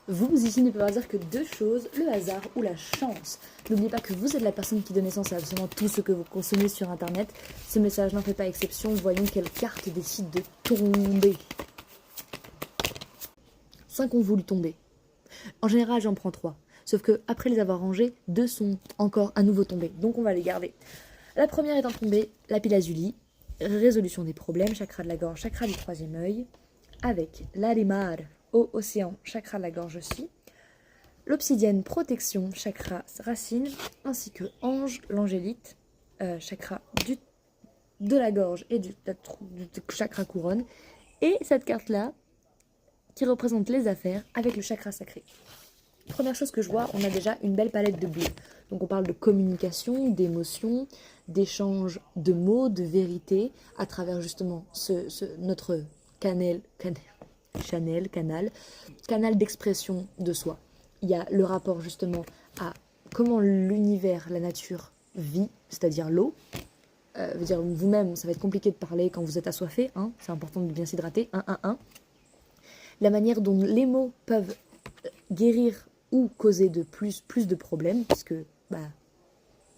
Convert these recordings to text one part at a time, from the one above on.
Vous, ici, ne pouvez dire que deux choses, le hasard ou la chance. N'oubliez pas que vous êtes la personne qui donne naissance à absolument tout ce que vous consommez sur Internet. Ce message n'en fait pas exception. Voyons quelle carte décide de tomber. 5 ont voulu tomber. En général, j'en prends 3. Sauf que après les avoir rangés, 2 sont encore à nouveau tombés. Donc on va les garder. La première étant tombée, lapis lazuli, résolution des problèmes, chakra de la gorge, chakra du troisième œil, avec l'arimar au océan, chakra de la gorge aussi, l'obsidienne, protection, chakra racine, ainsi que ange, l'angélite, chakra de la gorge et du chakra couronne, et cette carte-là, qui représente les affaires, avec le chakra sacré. Première chose que je vois, on a déjà une belle palette de bleu. Donc on parle de communication, d'émotion, d'échange de mots, de vérité, à travers justement notre canal d'expression de soi. Il y a le rapport justement à comment l'univers, la nature vit, c'est-à-dire l'eau. Dire vous-même, ça va être compliqué de parler quand vous êtes assoiffé, hein, c'est important de bien s'hydrater, 1. La manière dont les mots peuvent guérir ou causer de plus de problèmes, puisque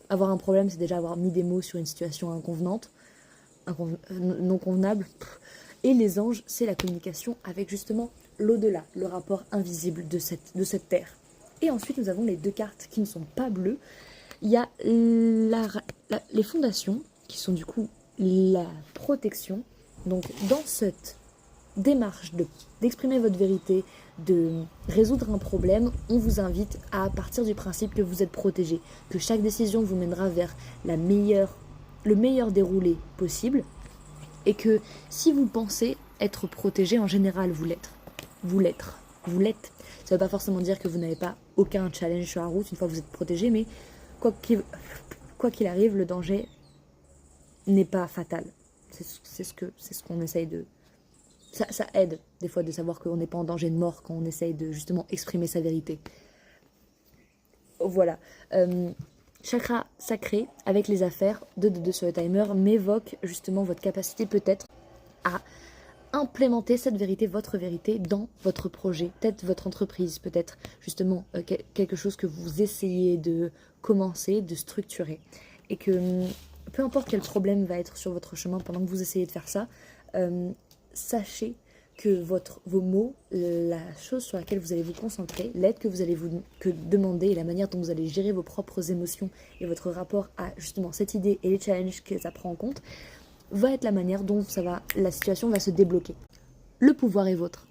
avoir un problème, c'est déjà avoir mis des mots sur une situation inconvenante, non convenable. Et les anges, c'est la communication avec justement l'au-delà, le rapport invisible de cette terre. Et ensuite, nous avons les 2 cartes qui ne sont pas bleues. Il y a les fondations, qui sont du coup la protection. Donc, dans cette démarche d'exprimer votre vérité, de résoudre un problème, on vous invite à partir du principe que vous êtes protégé, que chaque décision vous mènera vers le meilleur déroulé possible, et que si vous pensez être protégé, en général vous l'êtes. Vous l'êtes. Ça ne veut pas forcément dire que vous n'avez pas aucun challenge sur la route une fois que vous êtes protégé, mais quoi qu'il arrive, le danger n'est pas fatal. C'est ce qu'on essaye de... Ça aide des fois de savoir qu'on n'est pas en danger de mort quand on essaye de justement exprimer sa vérité. Voilà. Chakra sacré avec les affaires, 2 sur le timer, m'évoque justement votre capacité peut-être à implémenter cette vérité, votre vérité, dans votre projet, peut-être votre entreprise, peut-être justement quelque chose que vous essayez de commencer, de structurer. Et que peu importe quel problème va être sur votre chemin pendant que vous essayez de faire ça, sachez que vos mots, la chose sur laquelle vous allez vous concentrer, l'aide que vous allez vous demander et la manière dont vous allez gérer vos propres émotions et votre rapport à justement cette idée et les challenges que ça prend en compte, va être la manière dont la situation va se débloquer. Le pouvoir est vôtre.